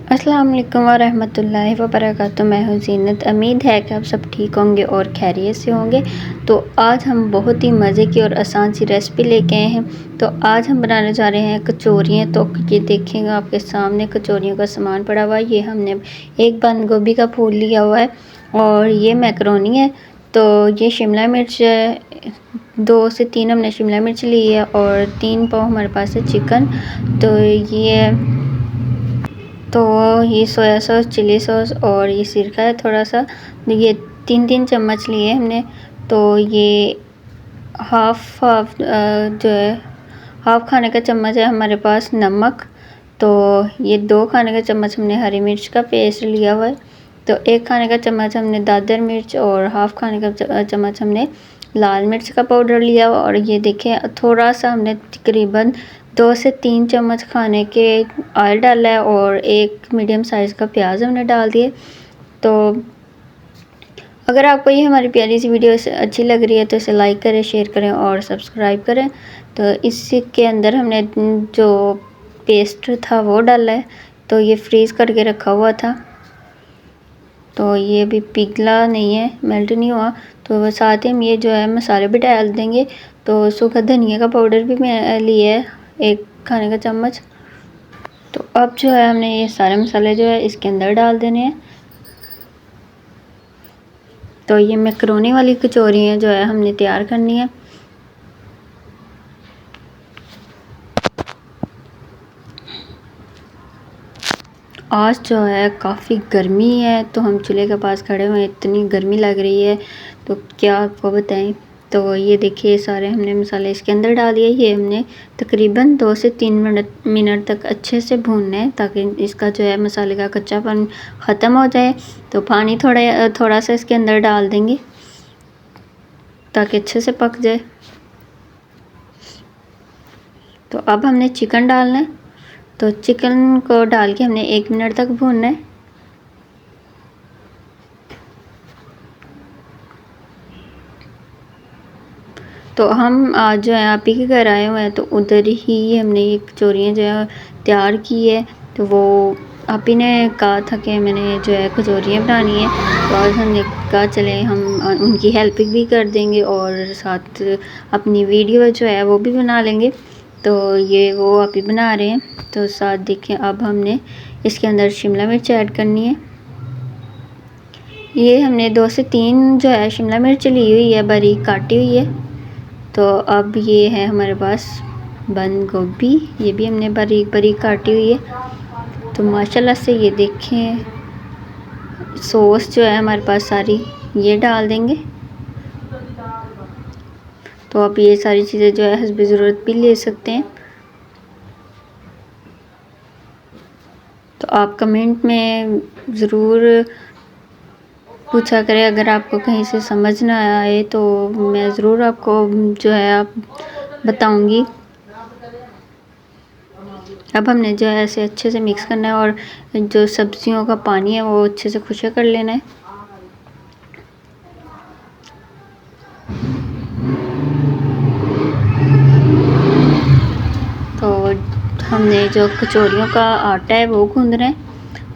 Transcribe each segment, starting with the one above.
अस्सलाम वालेकुम वरहमतुल्लाहि वबरकातुहू। मैं हूँ ज़ीनत। उम्मीद है कि आप सब ठीक होंगे और खैरियत से होंगे। तो आज हम बहुत ही मज़े की और आसान सी रेसिपी लेके आए हैं। तो आज हम बनाने जा रहे हैं कचौरियाँ। तो ये देखेंगे आपके सामने कचौरियों का सामान पड़ा हुआ है। ये हमने एक बंद गोभी का फूल लिया हुआ है और ये मैकरोनी है। तो ये शिमला मिर्च 2 से 3 हमने शिमला मिर्च ली है और 3 पाव हमारे पास है चिकन। तो ये सोया सॉस, चिली सॉस और ये सिरका है थोड़ा सा। ये 3-3 चम्मच लिए हमने। तो ये हाफ़ जो है हाफ़ खाने का चम्मच है हमारे पास नमक। तो ये 2 खाने का चम्मच हमने हरी मिर्च का पेस्ट लिया हुआ है। तो 1 खाने का चम्मच हमने दादर मिर्च और हाफ़ खाने का चम्मच हमने लाल मिर्च का पाउडर लिया हुआ। और ये देखें थोड़ा सा हमने तकरीबन 2 से 3 चम्मच खाने के ऑयल डाला है और एक मीडियम साइज़ का प्याज हमने डाल दिए। तो अगर आपको ये हमारी प्यारी सी वीडियो अच्छी लग रही है तो इसे लाइक करें, शेयर करें और सब्सक्राइब करें। तो इसके अंदर हमने जो पेस्ट था वो डाला है। तो ये फ्रीज़ करके रखा हुआ था। तो ये भी पिघला नहीं है, मेल्ट नहीं हुआ। तो साथ ही हम ये जो है मसाले भी डाल देंगे। तो सूखा धनिया का पाउडर भी मैं लिए है 1 खाने का चम्मच। तो अब जो है हमने ये सारे मसाले जो है इसके अंदर डाल देने हैं। तो ये मैकरोनी वाली कचौरियाँ जो है हमने तैयार करनी है। आज जो है काफ़ी गर्मी है तो हम चूल्हे के पास खड़े हुए हैं, इतनी गर्मी लग रही है तो क्या आपको बताएं। तो ये देखिए सारे हमने मसाले इसके अंदर डाल दिए। ये हमने तकरीबन 2 से 3 मिनट तक अच्छे से भूनना है ताकि इसका जो है मसाले का कच्चापन ख़त्म हो जाए। तो पानी थोड़ा सा इसके अंदर डाल देंगे ताकि अच्छे से पक जाए। तो अब हमने चिकन डालना है। तो चिकन को डाल के हमने 1 मिनट तक भूनना है। तो हम आज जो है आप ही के घर आए हुए हैं तो उधर ही हमने ये कचौरियाँ जो है तैयार की है। तो वो आप ही ने कहा था कि मैंने जो है कचौरियाँ बनानी है। तो आज हमने कहा चले हम उनकी हेल्प भी कर देंगे और साथ अपनी वीडियो जो है वो भी बना लेंगे। तो ये वो आप ही बना रहे हैं। तो साथ देखें अब हमने इसके अंदर शिमला मिर्च ऐड करनी है। ये हमने 2 से 3 जो है शिमला मिर्च ली हुई है, बारीक काटी हुई है। तो अब ये है हमारे पास बंद गोभी, ये भी हमने बारीक बारीक काटी हुई है। तो माशाल्लाह से ये देखें सॉस जो है हमारे पास सारी ये डाल देंगे। तो आप ये सारी चीज़ें जो है हस्बे ज़रूरत भी ले सकते हैं। तो आप कमेंट में ज़रूर पूछा करें अगर आपको कहीं से समझ ना आए तो मैं ज़रूर आपको जो है आप बताऊंगी। अब हमने जो है ऐसे अच्छे से मिक्स करना है और जो सब्जियों का पानी है वो अच्छे से खुशक कर लेना है। तो हमने जो कचौरियों का आटा है वो गूंदना है।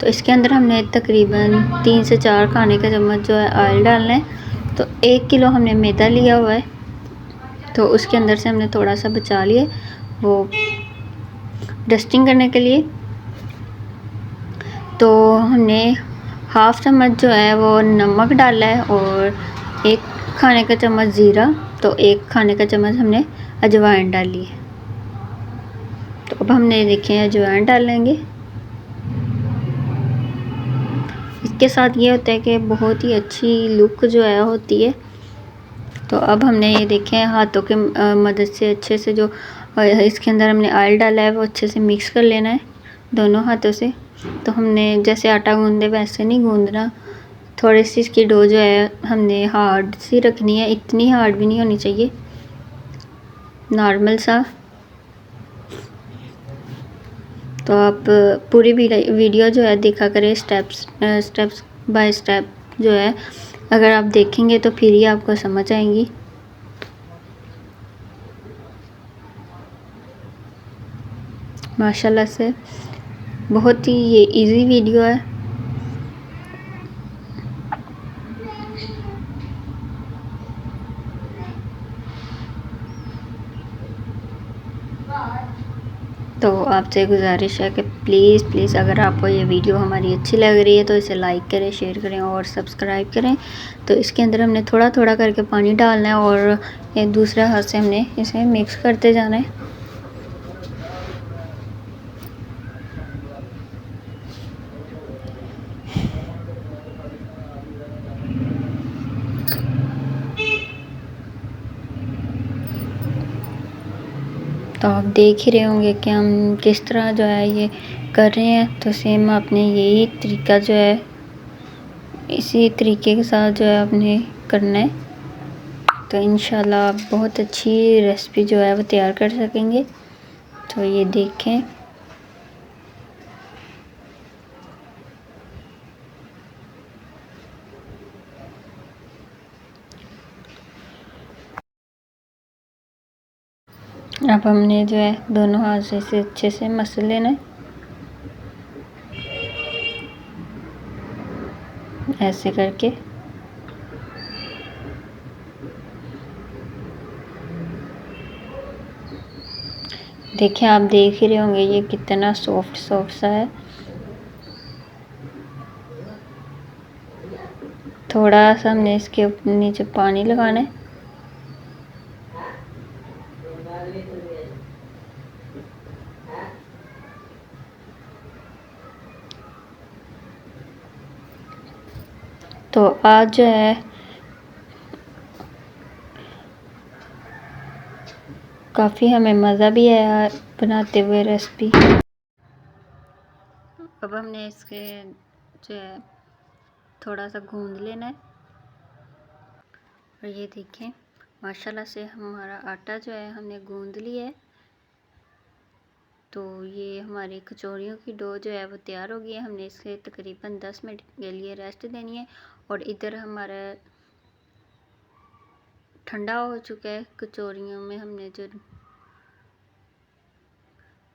तो इसके अंदर हमने तकरीबन 3 से 4 खाने का चम्मच जो है ऑयल डालना है। तो 1 किलो हमने मैदा लिया हुआ है। तो उसके अंदर से हमने थोड़ा सा बचा लिए वो डस्टिंग करने के लिए। तो हमने हाफ़ चम्मच जो है वो नमक डाला है और 1 खाने का चम्मच ज़ीरा। तो 1 खाने का चम्मच हमने अजवाइन डाली है। तो अब हमने देखें अजवाइन डालेंगे। इसके साथ ये होता है कि बहुत ही अच्छी लुक जो है होती है। तो अब हमने ये देखें हाथों के मदद से अच्छे से जो इसके अंदर हमने ऑयल डाला है वो अच्छे से मिक्स कर लेना है दोनों हाथों से। तो हमने जैसे आटा गूंदे वैसे नहीं गूंदना, थोड़ी सी इसकी डो जो है हमने हार्ड सी रखनी है, इतनी हार्ड भी नहीं होनी चाहिए, नॉर्मल सा। तो आप पूरी वीडियो जो है देखा करें स्टेप्स बाय स्टेप जो है अगर आप देखेंगे तो फिर ही आपको समझ आएंगी। माशाल्लाह से बहुत ही ये इजी वीडियो है। तो आपसे गुजारिश है कि प्लीज़ प्लीज़ अगर आपको ये वीडियो हमारी अच्छी लग रही है तो इसे लाइक करें, शेयर करें और सब्सक्राइब करें। तो इसके अंदर हमने थोड़ा थोड़ा करके पानी डालना है और एक दूसरे हाथ से हमने इसे मिक्स करते जाना है। तो आप देख ही रहे होंगे कि हम किस तरह जो है ये कर रहे हैं। तो सेम आपने यही तरीका जो है इसी तरीके के साथ जो है आपने करना है। तो इंशाल्लाह आप बहुत अच्छी रेसिपी जो है वो तैयार कर सकेंगे। तो ये देखें, अब हमने जो है दोनों हाथ से इसे अच्छे से मसल लेना है, ऐसे करके। देखिए, आप देख ही रहे होंगे ये कितना सॉफ्ट सॉफ्ट सा है। थोड़ा सा हमने इसके नीचे पानी लगाना है। तो आज जो है काफ़ी हमें मज़ा भी आया बनाते हुए रेसिपी। अब हमने इसके जो है थोड़ा सा गूंद लेना है और ये देखें माशाल्लाह से हमारा आटा जो है हमने गूंद लिया है। तो ये हमारी कचौरियों की डो जो है वो तैयार हो गई है। हमने इसे तकरीबन 10 मिनट के लिए रेस्ट देनी है और इधर हमारा ठंडा हो चुका है कचौरियों में हमने जो,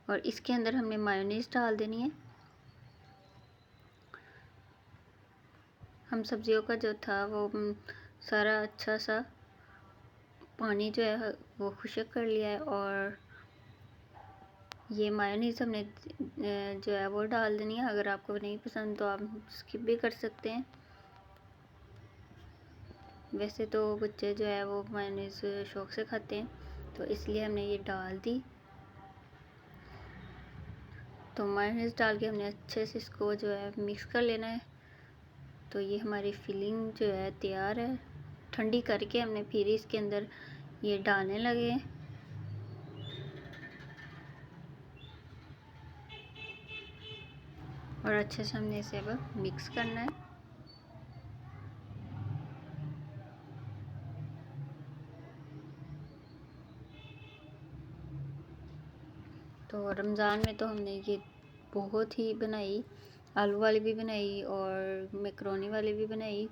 और इसके अंदर हमने मायोनीज़ डाल देनी है। हम सब्जियों का जो था वो सारा अच्छा सा पानी जो है वो खुश्क कर लिया है और ये मायोनीज़ हमने जो है वो डाल देनी है। अगर आपको नहीं पसंद तो आप स्किप भी कर सकते हैं। वैसे तो बच्चे जो है वो मायोनीज़ शौक़ से खाते हैं, तो इसलिए हमने ये डाल दी। तो मायोनीज़ डाल के हमने अच्छे से इसको जो है मिक्स कर लेना है। तो ये हमारी फिलिंग जो है तैयार है। ठंडी करके हमने फिर इसके अंदर ये डालने लगे हैं। और अच्छे से हमने इसे अब मिक्स करना है। तो रमज़ान में तो हमने ये बहुत ही बनाई, आलू वाली भी बनाई और मैकरोनी वाली भी बनाई।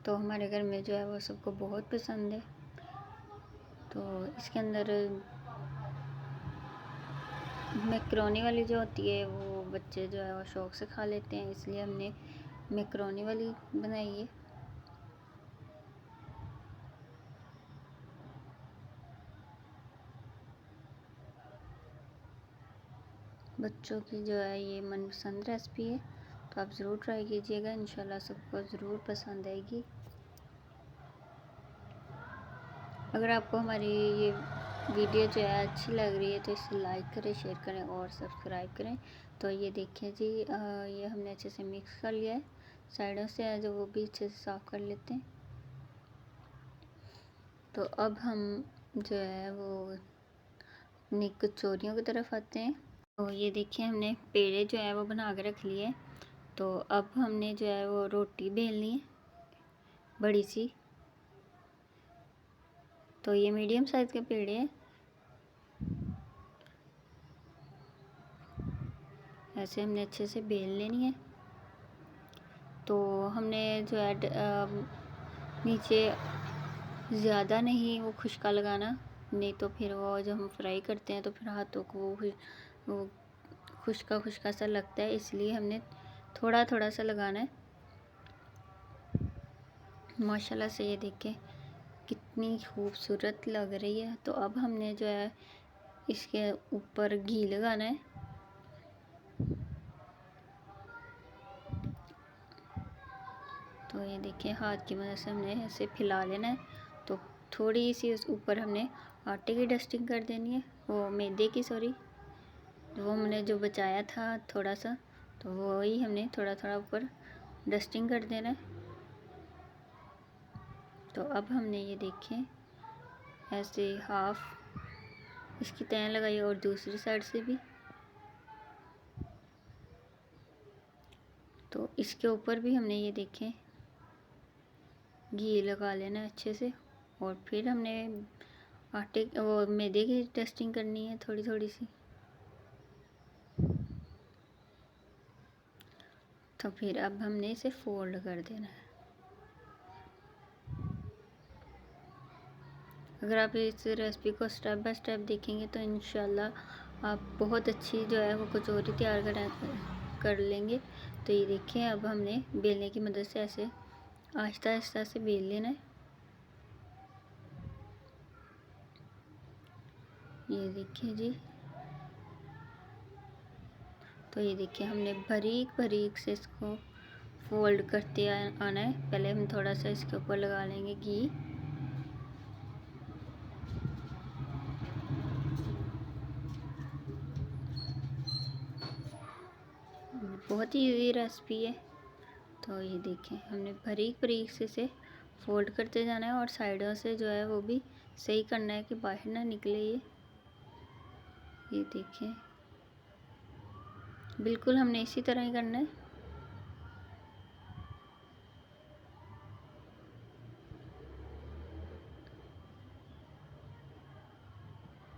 तो हमारे घर में जो है वो सबको बहुत पसंद है। तो इसके अंदर मैकरोनी वाली जो होती है वो बच्चे जो है वो शौक़ से खा लेते हैं, इसलिए हमने मैकरोनी वाली बनाई है। बच्चों की जो है ये मनपसंद रेसिपी है, तो आप ज़रूर ट्राई कीजिएगा। इंशाल्लाह सबको ज़रूर पसंद आएगी। अगर आपको हमारी ये वीडियो जो है अच्छी लग रही है तो इसे लाइक करें, शेयर करें और सब्सक्राइब करें। तो ये देखिए जी, ये हमने अच्छे से मिक्स कर लिया है। साइडों से है जो वो भी अच्छे से साफ़ कर लेते हैं। तो अब हम जो है वो अपनी कचौरियों की तरफ आते हैं। तो ये देखिए हमने पेड़े जो है वो बना के रख लिए। तो अब हमने जो है वो रोटी बेलनी है बड़ी सी। तो ये मीडियम साइज़ के पेड़े हैं, ऐसे हमने अच्छे से बेल लेनी है। तो हमने जो है नीचे ज़्यादा नहीं वो खुश्का लगाना, नहीं तो फिर वो जब हम फ्राई करते हैं तो फिर हाथों को वो खुश्का खुश्का सा लगता है, इसलिए हमने थोड़ा थोड़ा सा लगाना है। माशाल्लाह से ये देखें कितनी खूबसूरत लग रही है। तो अब हमने जो है इसके ऊपर घी लगाना है। तो ये देखिए हाथ की मदद से हमने ऐसे फैला लेना है। तो थोड़ी सी उस ऊपर हमने आटे की डस्टिंग कर देनी है, वो मैदे की, सॉरी, वो हमने जो बचाया था थोड़ा सा, तो वही हमने थोड़ा थोड़ा ऊपर डस्टिंग कर देना है। तो अब हमने ये देखें ऐसे हाफ इसकी तय लगाई और दूसरी साइड से भी। तो इसके ऊपर भी हमने ये देखें घी लगा लेना है अच्छे से, और फिर हमने आटे वो मैदे की टेस्टिंग करनी है थोड़ी थोड़ी सी। तो फिर अब हमने इसे फोल्ड कर देना है। अगर आप इस रेसिपी को स्टेप बाय स्टेप देखेंगे तो इंशाल्लाह आप बहुत अच्छी जो है वो कचौरी तैयार कर लेंगे। तो ये देखिए अब हमने बेलने की मदद से ऐसे आहिस्ता आहिस्ता से बेल लेना है। ये देखिए जी, तो ये देखिए हमने बारीक बारीक से इसको फोल्ड करते आना है। पहले हम थोड़ा सा इसके ऊपर लगा लेंगे घी। बहुत ही इजी रेसिपी है। तो ये देखें हमने बारीक बारीक से इसे फोल्ड करते जाना है, और साइडों से जो है वो भी सही करना है कि बाहर ना निकले। ये देखें बिल्कुल हमने इसी तरह ही करना है।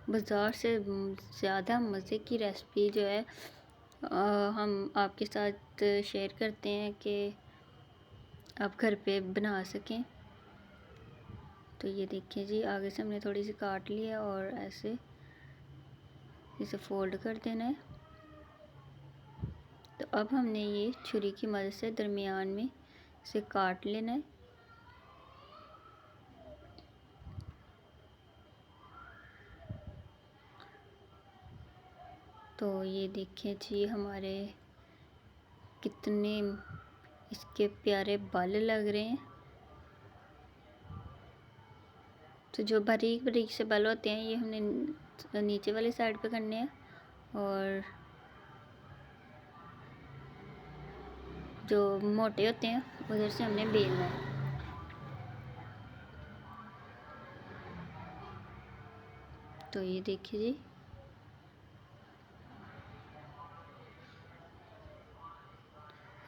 बाज़ार से ज़्यादा मज़े की रेसिपी जो है हम आपके साथ शेयर करते हैं कि आप घर पे बना सकें। तो ये देखिए जी, आगे से हमने थोड़ी सी काट लिया और ऐसे इसे फोल्ड कर देना है। तो अब हमने ये छुरी की मदद से दरमियान में इसे काट लेना है। तो ये देखिए जी हमारे कितने इसके प्यारे बाल लग रहे हैं। तो जो बारीक बारीक से बाल होते हैं ये हमने नीचे वाली साइड पे करने हैं, और जो मोटे होते हैं उधर से हमने बेलना है। तो ये देखिए जी,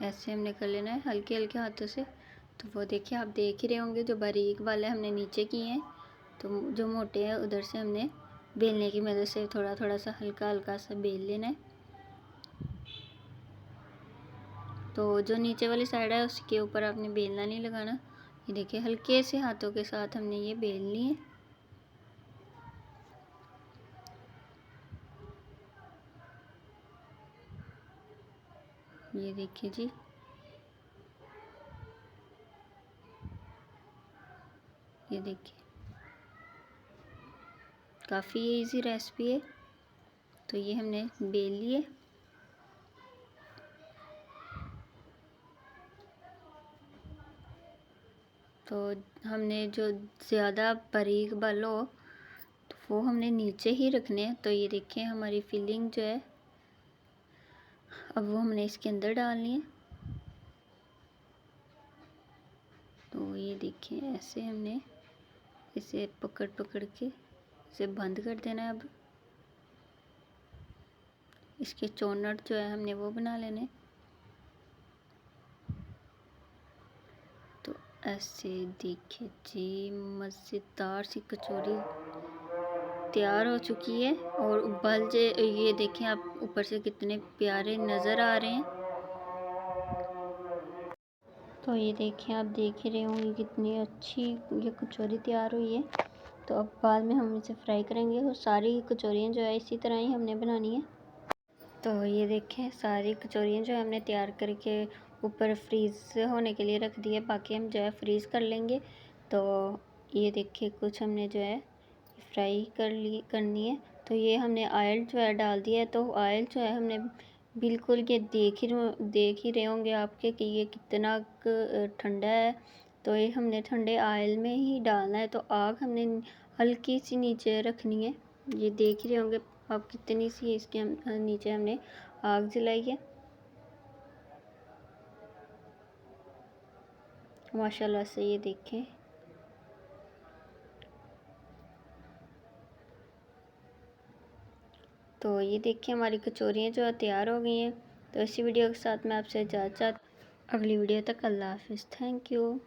ऐसे हमने कर लेना है हल्के हल्के हाथों से। तो वो देखिए आप देख ही रहे होंगे जो बारीक वाले हमने नीचे किए हैं, तो जो मोटे हैं उधर से हमने बेलने की मदद से थोड़ा थोड़ा सा हल्का हल्का सा बेल लेना है। तो जो नीचे वाली साइड है उसके ऊपर आपने बेलना नहीं लगाना। ये देखिए हल्के से हाथों के साथ हमने ये बेलनी है। ये देखिए जी, ये देखिए काफ़ी इजी रेसिपी है। तो ये हमने बेल लिए। तो हमने जो ज़्यादा बारीक बाल हो तो वो हमने नीचे ही रखने हैं। तो ये देखिए हमारी फिलिंग जो है अब वो हमने इसके अंदर डालनी है। तो ये देखिए ऐसे हमने इसे पकड़ पकड़ के इसे बंद कर देना है। अब इसके चौनट जो है हमने वो बना लेने। तो ऐसे देखिए जी मज़ेदार सी कचौरी तैयार हो चुकी है, और उबल जे ये देखें आप ऊपर से कितने प्यारे नज़र आ रहे हैं। तो ये देखिए आप देख ही रहे होंगे कितनी अच्छी ये कचौरी तैयार हुई है। तो अब बाद में हम इसे फ्राई करेंगे, और सारी कचौरियाँ जो है इसी तरह ही हमने बनानी है। तो ये देखें सारी कचौरियाँ जो हमने तैयार करके ऊपर फ्रीज़ होने के लिए रख दी है, बाकी हम जो है फ्रीज़ कर लेंगे। तो ये देखिए कुछ हमने जो है फ्राई करनी है। तो ये हमने ऑयल जो है डाल दिया है। तो ऑयल जो है हमने बिल्कुल ये देख ही रहे होंगे आपके कि ये कितना ठंडा है। तो ये हमने ठंडे ऑयल में ही डालना है। तो आग हमने हल्की सी नीचे रखनी है। ये देख ही रहे होंगे आप कितनी सी इसके नीचे हमने आग जलाई है। माशाल्लाह से ये देखें। तो ये देखिए हमारी कचौरियाँ जो है तैयार हो गई हैं। तो इसी वीडियो के साथ मैं आपसे इजाज़त, अगली वीडियो तक अल्लाह हाफ़िज़। Thank you.